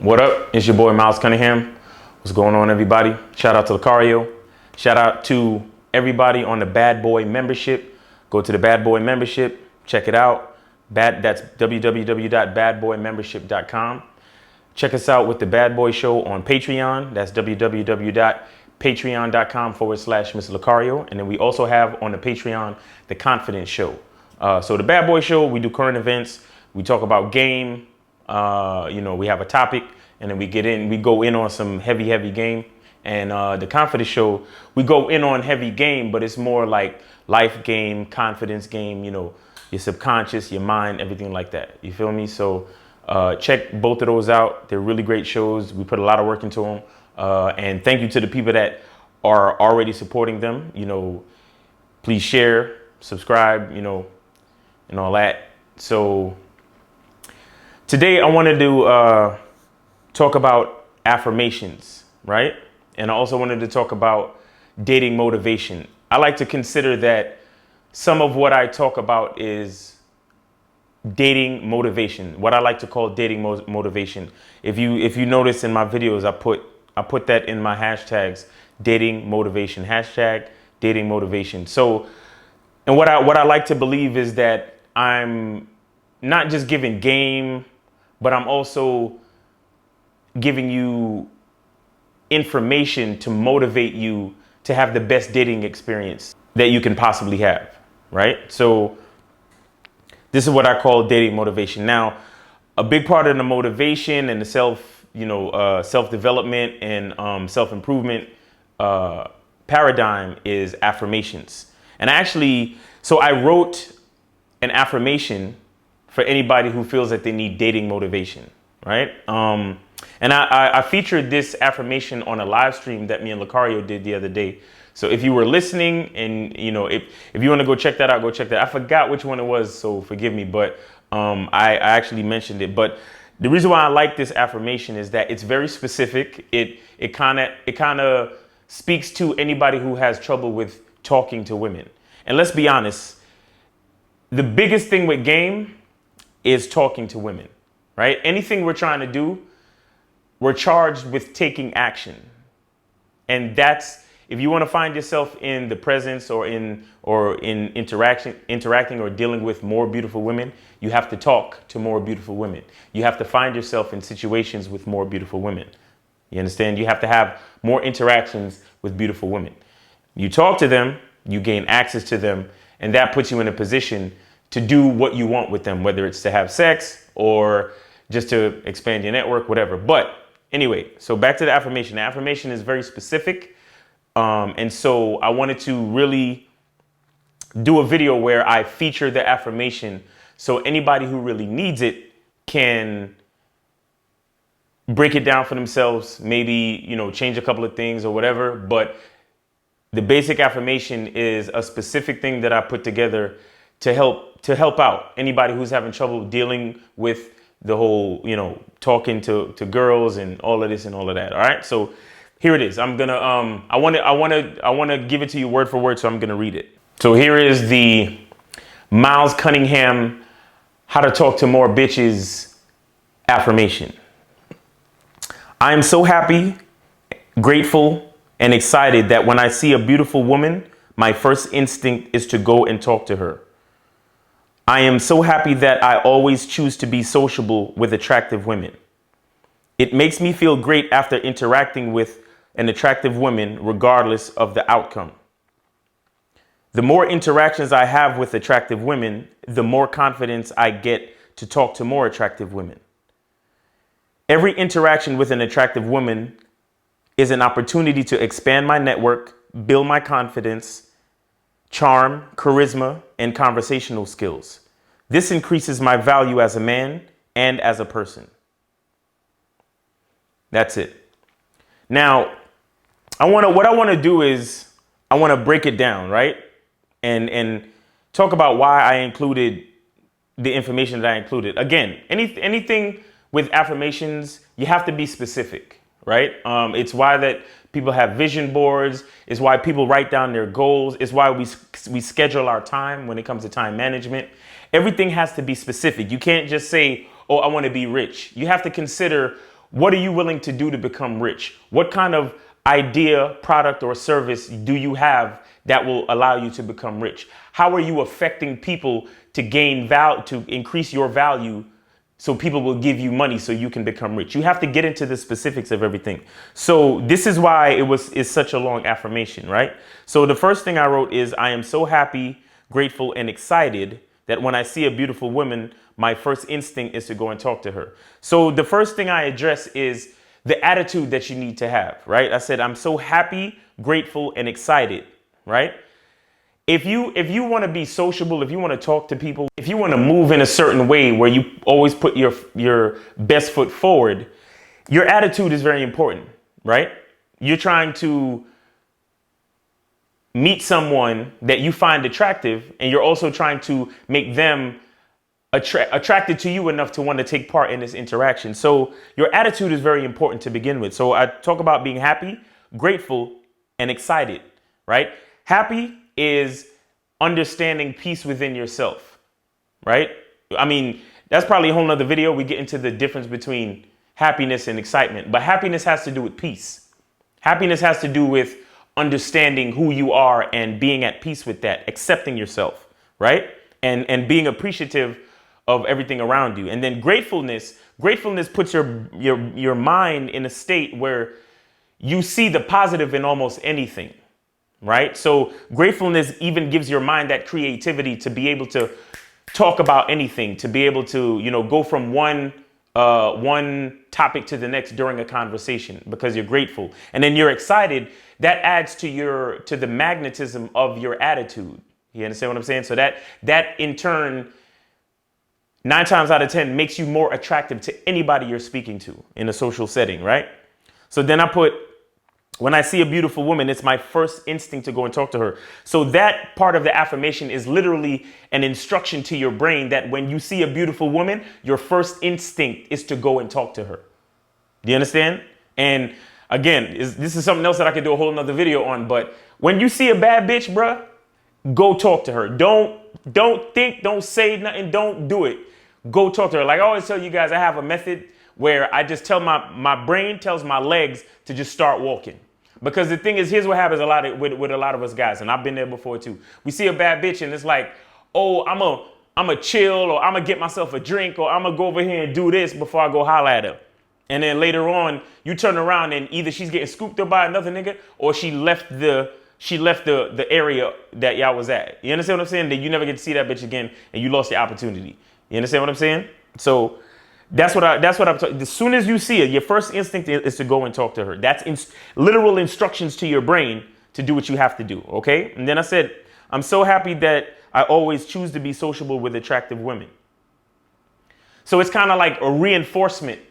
What up? It's your boy Miles Cunningham. What's going on, everybody? Shout out to Lucario. Shout out to everybody on the Bad Boy membership. Go to the Bad Boy membership. Check it out. That's www.badboymembership.com. Check us out with the Bad Boy Show on Patreon. That's www.patreon.com/Mr. Lucario. And then we also have on the Patreon the Confidence Show. So the Bad Boy Show, we do current events. We talk about game. We have a topic, and then we go in on some heavy game. And the Confidence Show, we go in on heavy game, but it's more like life game, confidence game, your subconscious, your mind, everything like that. You feel me? So check both of those out. They're really great shows. We put a lot of work into them. And thank you to the people that are already supporting them. Please share, subscribe, and all that. So today I wanted to talk about affirmations, right? And I also wanted to talk about dating motivation. I like to consider that some of what I talk about is dating motivation, what I like to call dating motivation. If you notice in my videos, I put that in my hashtags, dating motivation, hashtag dating motivation. So, and what I like to believe is that I'm not just giving game, but I'm also giving you information to motivate you to have the best dating experience that you can possibly have, right? So this is what I call dating motivation. Now, a big part of the motivation and the self-development and self-improvement paradigm is affirmations. And so I wrote an affirmation for anybody who feels that they need dating motivation, right? And I featured this affirmation on a live stream that me and Lucario did the other day. So if you were listening and, if you want to go check that out, go check that. I forgot which one it was, so forgive me, but I actually mentioned it. But the reason why I like this affirmation is that it's very specific. It kind of speaks to anybody who has trouble with talking to women. And let's be honest, the biggest thing with game is talking to women, right? Anything we're trying to do, we're charged with taking action. And that's, if you want to find yourself in the presence or in interacting or dealing with more beautiful women, you have to talk to more beautiful women. You have to find yourself in situations with more beautiful women. You understand? You have to have more interactions with beautiful women. You talk to them, you gain access to them, and that puts you in a position to do what you want with them, whether it's to have sex or just to expand your network, whatever. But anyway, so back to the affirmation. The affirmation is very specific. And so I wanted to really do a video where I feature the affirmation so anybody who really needs it can break it down for themselves, maybe, change a couple of things or whatever. But the basic affirmation is a specific thing that I put together to help out anybody who's having trouble dealing with the whole, talking to girls and all of this and all of that. All right. So here it is. I'm going to I want to give it to you word for word. So I'm going to read it. So here is the Miles Cunningham How to Talk to More Bitches affirmation. I am so happy, grateful, and excited that when I see a beautiful woman, my first instinct is to go and talk to her. I am so happy that I always choose to be sociable with attractive women. It makes me feel great after interacting with an attractive woman, regardless of the outcome. The more interactions I have with attractive women, the more confidence I get to talk to more attractive women. Every interaction with an attractive woman is an opportunity to expand my network, build my confidence, charm, charisma, and conversational skills. This increases my value as a man and as a person. That's it. Now, what I want to do is I want to break it down, right? And talk about why I included the information that I included. Again, anything with affirmations, you have to be specific, right? It's why that people have vision boards. It's why people write down their goals. It's why we schedule our time when it comes to time management. Everything has to be specific. You can't just say, oh, I want to be rich. You have to consider What are you willing to do to become rich? What kind of idea, product, or service do you have that will allow you to become rich? How are you affecting people to gain value, to increase your value, so people will give you money so you can become rich? You have to get into the specifics of everything. So this is why it's such a long affirmation, right? So the first thing I wrote is, I am so happy, grateful, and excited that when I see a beautiful woman, my first instinct is to go and talk to her. So the first thing I address is the attitude that you need to have, right? I said, I'm so happy, grateful, and excited, right? If you want to be sociable, if you want to talk to people, if you want to move in a certain way where you always put your best foot forward, your attitude is very important, right? You're trying to meet someone that you find attractive, and you're also trying to make them attracted to you enough to want to take part in this interaction. So your attitude is very important to begin with. So I talk about being happy, grateful, and excited, right? Happy is understanding peace within yourself, right? I mean, that's probably a whole nother video. We get into the difference between happiness and excitement, but happiness has to do with peace. Happiness has to do with understanding who you are and being at peace with that, accepting yourself, right? And being appreciative of everything around you. And then gratefulness puts your mind in a state where you see the positive in almost anything, right? So gratefulness even gives your mind that creativity to be able to talk about anything, to be able to, go from one topic to the next during a conversation because you're grateful. And then you're excited. That adds to the magnetism of your attitude. You understand what I'm saying? So that in turn, 9 times out of 10 makes you more attractive to anybody you're speaking to in a social setting, right? So then I put, when I see a beautiful woman, it's my first instinct to go and talk to her. So that part of the affirmation is literally an instruction to your brain that when you see a beautiful woman, your first instinct is to go and talk to her. Do you understand? And again, this is something else that I could do a whole nother video on, but when you see a bad bitch, bruh, go talk to her. Don't think, don't say nothing, don't do it. Go talk to her. Like I always tell you guys, I have a method where I just tell my brain tells my legs to just start walking. Because the thing is, here's what happens with a lot of us guys, and I've been there before too. We see a bad bitch and it's like, oh, I'm a chill, or I'm gonna get myself a drink, or I'm gonna go over here and do this before I go holler at her. And then later on, you turn around and either she's getting scooped up by another nigga, or she left the area that y'all was at. You understand what I'm saying? That you never get to see that bitch again, and you lost the opportunity. You understand what I'm saying? So that's what I'm talking. As soon as you see it, your first instinct is to go and talk to her. That's literal instructions to your brain to do what you have to do. Okay. And then I said, I'm so happy that I always choose to be sociable with attractive women. So it's kind of like a reinforcement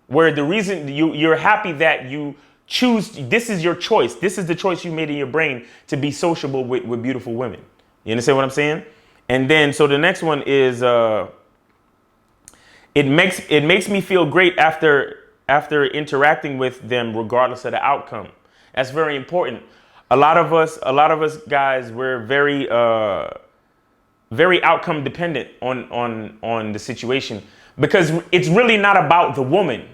where the reason you're happy that you choose, this is your choice. This is the choice you made in your brain to be sociable with beautiful women. You understand what I'm saying? And then, so the next one is, it makes me feel great after interacting with them, regardless of the outcome. That's very important. A lot of us guys, we're very outcome dependent on the situation, because it's really not about the woman.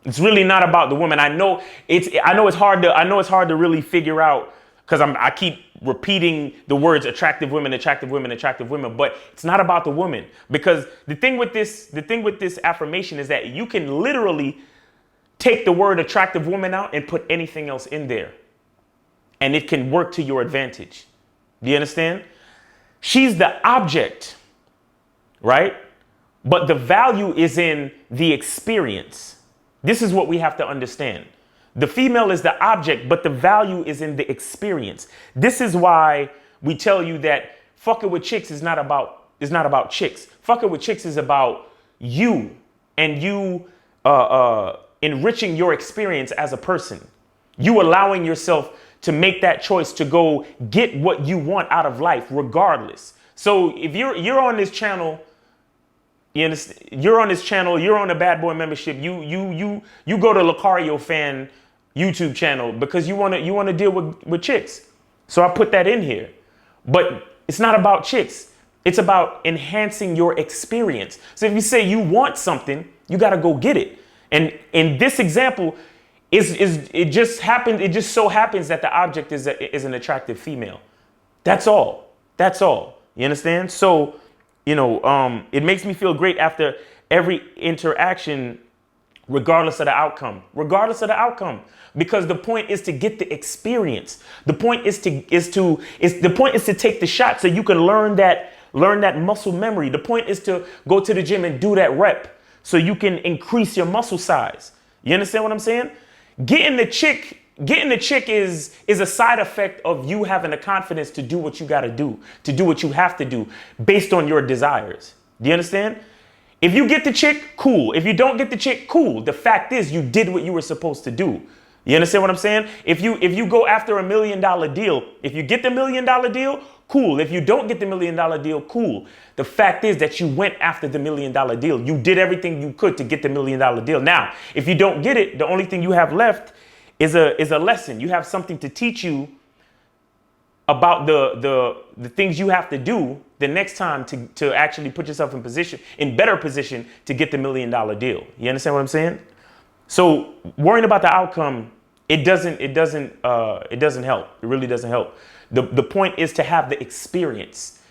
It's really not about the woman. I know it's hard to really figure out, because I keep repeating the words attractive women, attractive women, attractive women, but it's not about the woman. Because the thing with this affirmation is that you can literally take the word attractive woman out and put anything else in there, and it can work to your advantage. Do you understand? She's the object, right? But the value is in the experience. This is what we have to understand. The female is the object, but the value is in the experience. This is why we tell you that fucking with chicks is not about chicks. Fucking with chicks is about you and you enriching your experience as a person. You allowing yourself to make that choice to go get what you want out of life, regardless. So if you're on this channel, you're on a Bad Boy membership. You go to Lucario fan YouTube channel because you want to deal with chicks. So I put that in here. But it's not about chicks. It's about enhancing your experience. So if you say you want something, you got to go get it. And in this example, it just happens. It just so happens that the object is an attractive female. That's all. That's all. You understand? So, it makes me feel great after every interaction, regardless of the outcome. Regardless of the outcome, because the point is to get the experience. The point is to take the shot so you can learn that muscle memory. The point is to go to the gym and do that rep so you can increase your muscle size. You understand what I'm saying? Getting the chick is a side effect of you having the confidence to do what you got to do what you have to do based on your desires. Do you understand? If you get the chick, cool. If you don't get the chick, cool. The fact is you did what you were supposed to do. You understand what I'm saying? If you go after $1 million deal, if you get the $1 million deal, cool. If you don't get the $1 million deal, cool. The fact is that you went after the $1 million deal. You did everything you could to get the $1 million deal. Now, if you don't get it, the only thing you have left is a lesson. You have something to teach you about the things you have to do the next time to actually put yourself in better position to get the $1 million deal. You understand what I'm saying? So worrying about the outcome, it doesn't help. It really doesn't help. The point is to have the experience,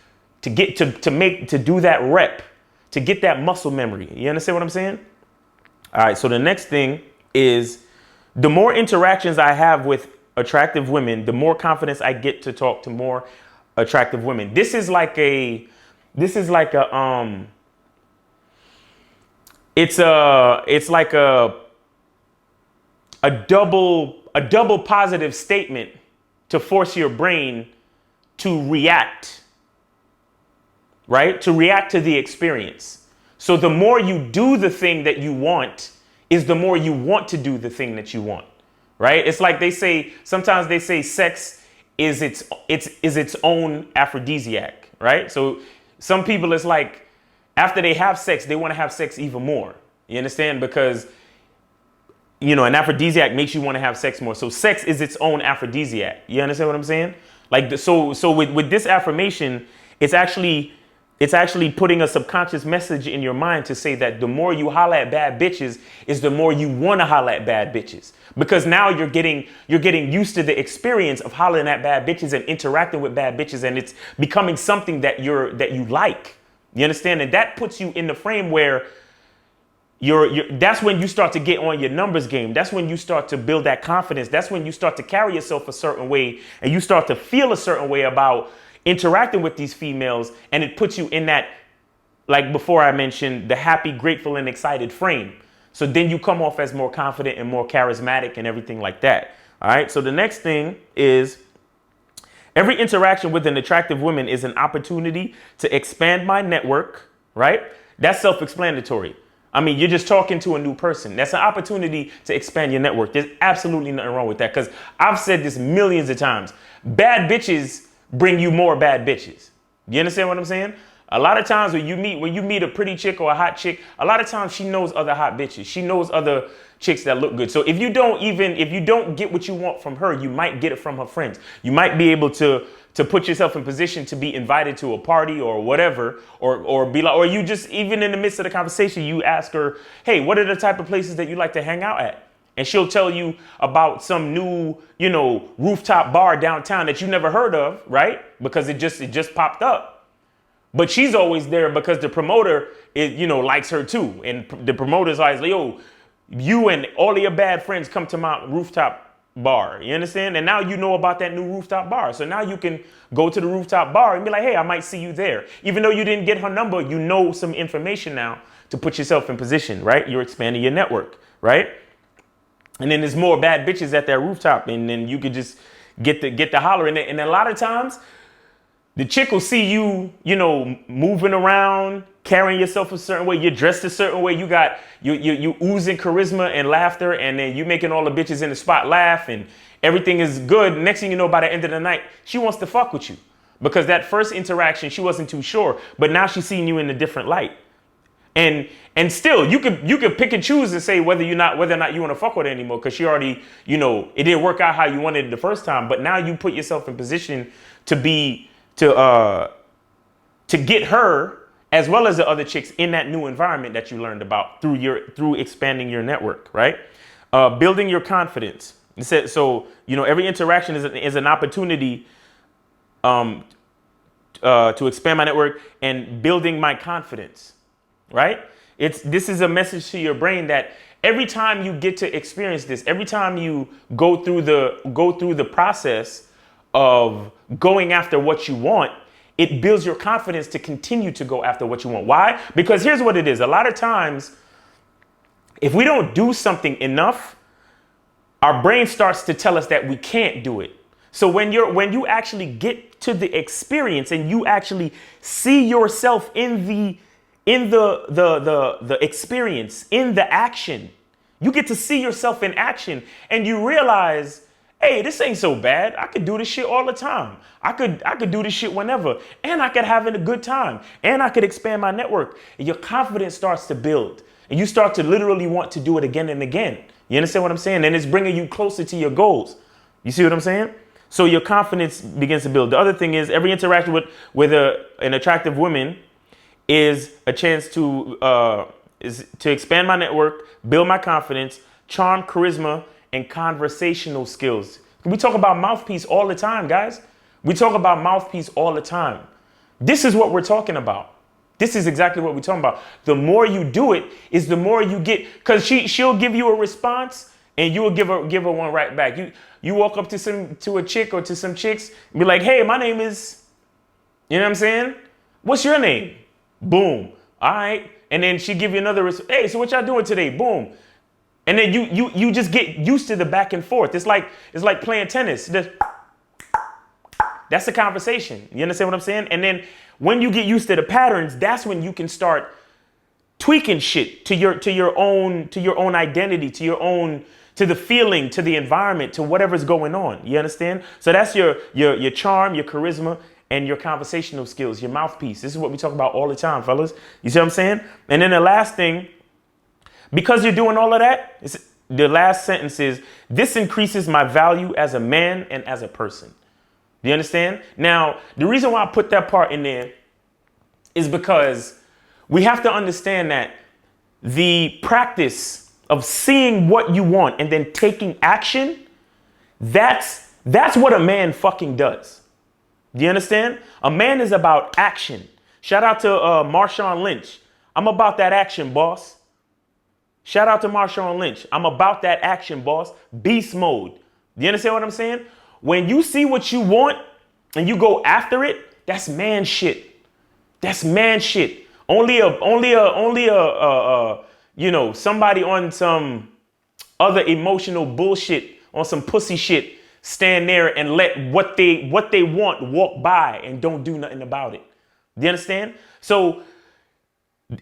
to get to do that rep, to get that muscle memory. You understand what I'm saying? All right. So the next thing is, the more interactions I have with attractive women, the more confidence I get to talk to more attractive women. This is like a double positive statement to force your brain to react, right? To react to the experience. So the more you do the thing that you want is the more you want to do the thing that you want, right? It's like sometimes they say sex is its own aphrodisiac, right? So some people, it's like after they have sex, they want to have sex even more. You understand? Because an aphrodisiac makes you want to have sex more. So sex is its own aphrodisiac. You understand what I'm saying? Like, so with this affirmation, it's actually putting a subconscious message in your mind to say that the more you holler at bad bitches is the more you want to holler at bad bitches. Because now you're getting used to the experience of hollering at bad bitches and interacting with bad bitches, and it's becoming something that you like. You understand? And that puts you in the frame where that's when you start to get on your numbers game. That's when you start to build that confidence. That's when you start to carry yourself a certain way and you start to feel a certain way about interacting with these females. And it puts you in that, like before I mentioned, the happy, grateful, and excited frame. So then you come off as more confident and more charismatic and everything like that. All right. So the next thing is, every interaction with an attractive woman is an opportunity to expand my network. Right. That's self-explanatory. I mean, you're just talking to a new person. That's an opportunity to expand your network. There's absolutely nothing wrong with that, because I've said this millions of times. Bad bitches bring you more bad bitches. You understand what I'm saying? A lot of times when you meet a pretty chick or a hot chick, a lot of times she knows other hot bitches. She knows other chicks that look good. So if you don't get what you want from her, you might get it from her friends. You might be able to put yourself in position to be invited to a party or whatever, or be like, or you just, even in the midst of the conversation, you ask her, hey, what are the type of places that you like to hang out at? And she'll tell you about some new, rooftop bar downtown that you never heard of, right? Because it just popped up. But she's always there because the promoter likes her too. And the promoter's always like, yo, you and all of your bad friends come to my rooftop bar. You understand? And now you know about that new rooftop bar. So now you can go to the rooftop bar and be like, hey, I might see you there. Even though you didn't get her number, you know some information now to put yourself in position, right? You're expanding your network, right? And then there's more bad bitches at that rooftop, and then you could just get the hollering. And a lot of times the chick will see you, moving around, carrying yourself a certain way. You're dressed a certain way. You oozing charisma and laughter, and then you making all the bitches in the spot laugh, and everything is good. Next thing you know, by the end of the night, she wants to fuck with you, because that first interaction, she wasn't too sure, but now she's seeing you in a different light. And still, you could pick and choose and say whether or not you want to fuck with her anymore, because she already, it didn't work out how you wanted it the first time. But now you put yourself in position to get her as well as the other chicks in that new environment that you learned about through expanding your network, right? Building your confidence. So, every interaction is an opportunity to expand my network and building my confidence, right? This is a message to your brain that every time you get to experience this, every time you go through the process of going after what you want, it builds your confidence to continue to go after what you want. Why? Because here's what it is. A lot of times, if we don't do something enough, our brain starts to tell us that we can't do it. So when you actually get to the experience and you actually see yourself in the experience, in the action, you get to see yourself in action and you realize, hey, this ain't so bad. I could do this shit all the time. I could do this shit whenever, and I could have a good time, and I could expand my network. And your confidence starts to build, and you start to literally want to do it again and again. You understand what I'm saying? And it's bringing you closer to your goals. You see what I'm saying? So your confidence begins to build. The other thing is every interaction with an attractive woman is a chance to expand my network, build my confidence, charm, charisma, and conversational skills. We talk about mouthpiece all the time, guys. We talk about mouthpiece all the time. This is what we're talking about. This is exactly what we're talking about. The more you do it is the more you get, because she'll give you a response and you will give her one right back. You walk up to a chick or to some chicks and be like, hey, my name is, you know what I'm saying? What's your name? Boom. All right. And then she give you another, hey, so what y'all doing today? Boom. And then you just get used to the back and forth. It's like playing tennis. That's the conversation. You understand what I'm saying? And then when you get used to the patterns, that's when you can start tweaking shit to your own identity, to the feeling, to the environment, to whatever's going on. You understand? So that's your charm, your charisma, and your conversational skills, your mouthpiece. This is what we talk about all the time, fellas. You see what I'm saying? And then the last thing, because you're doing all of that, the last sentence is, this increases my value as a man and as a person. Do you understand? Now, the reason why I put that part in there is because we have to understand that the practice of seeing what you want and then taking action, that's what a man fucking does. Do you understand? A man is about action. Shout out to Marshawn Lynch. I'm about that action, boss. Shout out to Marshawn Lynch. I'm about that action, boss. Beast mode. Do you understand what I'm saying? When you see what you want and you go after it, that's man shit. That's man shit. Only somebody on some other emotional bullshit, on some pussy shit, stand there and let what they want walk by and don't do nothing about it. Do you understand? So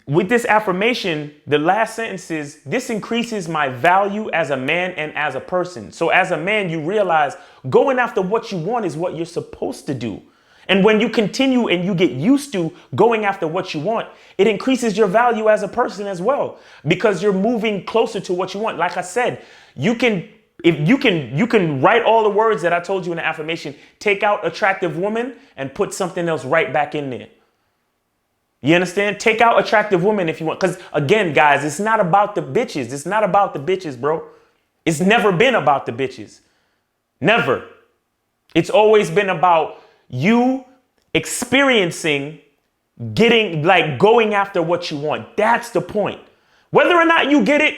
with this affirmation, the last sentence is, this increases my value as a man and as a person. So as a man, you realize going after what you want is what you're supposed to do. And when you continue and you get used to going after what you want, it increases your value as a person as well, because you're moving closer to what you want. Like I said, you can write all the words that I told you in the affirmation, take out attractive woman and put something else right back in there. You understand? Take out attractive women if you want. Because again, guys, it's not about the bitches. It's not about the bitches, bro. It's never been about the bitches. Never. It's always been about you experiencing, going after what you want. That's the point. Whether or not you get it,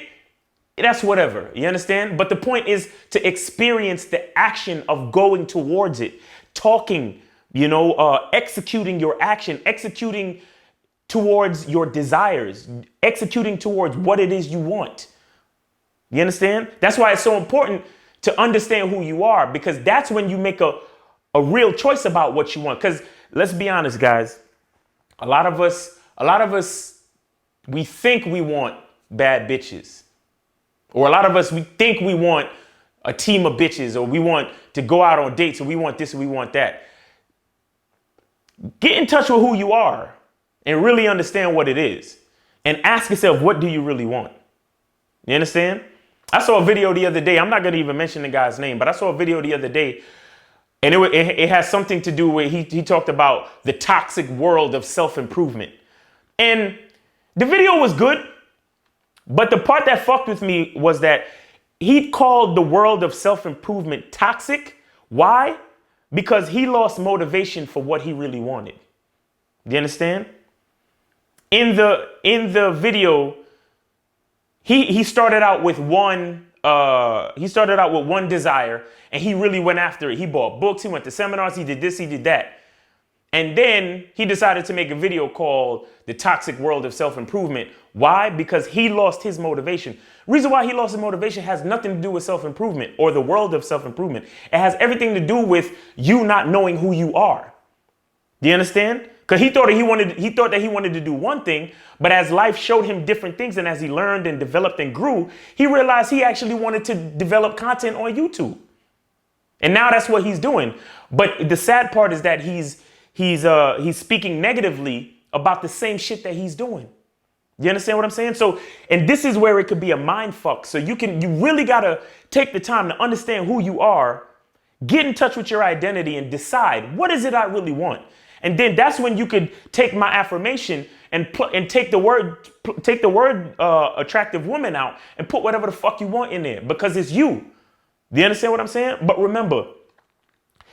that's whatever. You understand? But the point is to experience the action of going towards it, talking, executing your action, executing towards your desires, executing towards what it is you want. You understand? That's why it's so important to understand who you are, because that's when you make a real choice about what you want. Because let's be honest, guys, a lot of us, we think we want bad bitches. Or a lot of us, we think we want a team of bitches, or we want to go out on dates, or we want this, or we want that. Get in touch with who you are and really understand what it is. And ask yourself, what do you really want? You understand? I saw a video the other day. I'm not going to even mention the guy's name, but I saw a video the other day. And it has something to do with, he talked about the toxic world of self-improvement. And the video was good, but the part that fucked with me was that he called the world of self-improvement toxic. Why? Because he lost motivation for what he really wanted. Do you understand? In the video, he started out with one desire, and he really went after it. He bought books, he went to seminars, he did this, he did that. And then he decided to make a video called The Toxic World of Self-Improvement. Why? Because he lost his motivation. Reason why he lost his motivation has nothing to do with self-improvement or the world of self-improvement. It has everything to do with you not knowing who you are. Do you understand? Because he thought that he wanted to do one thing, but as life showed him different things, and as he learned and developed and grew, he realized he actually wanted to develop content on YouTube. And now that's what he's doing. But the sad part is that he's speaking negatively about the same shit that he's doing. You understand what I'm saying? So, and this is where it could be a mind fuck. So you really gotta take the time to understand who you are, get in touch with your identity, and decide what is it I really want. And then that's when you could take my affirmation and take the word attractive woman out and put whatever the fuck you want in there, because it's you. Do you understand what I'm saying? But remember,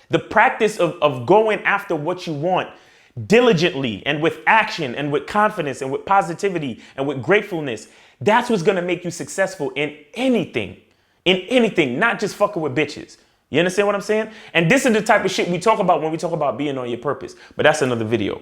the practice of going after what you want diligently and with action and with confidence and with positivity and with gratefulness, that's what's going to make you successful in anything, not just fucking with bitches. You understand what I'm saying? And this is the type of shit we talk about when we talk about being on your purpose. But that's another video.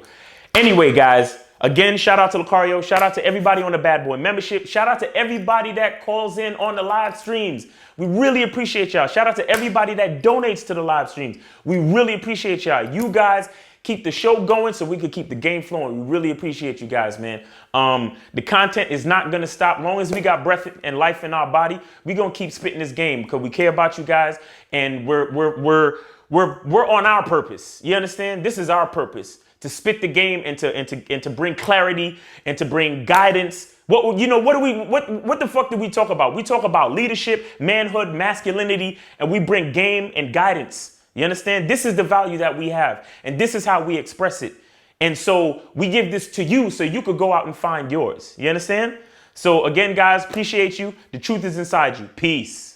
Anyway, guys, again, shout out to Lucario. Shout out to everybody on the Bad Boy membership. Shout out to everybody that calls in on the live streams. We really appreciate y'all. Shout out to everybody that donates to the live streams. We really appreciate y'all. You guys keep the show going so we can keep the game flowing. We really appreciate you guys, man. The content is not going to stop. Long as we got breath and life in our body, we're going to keep spitting this game because we care about you guys, and we're on our purpose. You understand? This is our purpose, to spit the game and to bring clarity and to bring guidance. What the fuck do we talk about? We talk about leadership, manhood, masculinity, and we bring game and guidance. You understand? This is the value that we have, and this is how we express it. And so we give this to you so you could go out and find yours. You understand? So again, guys, appreciate you. The truth is inside you. Peace.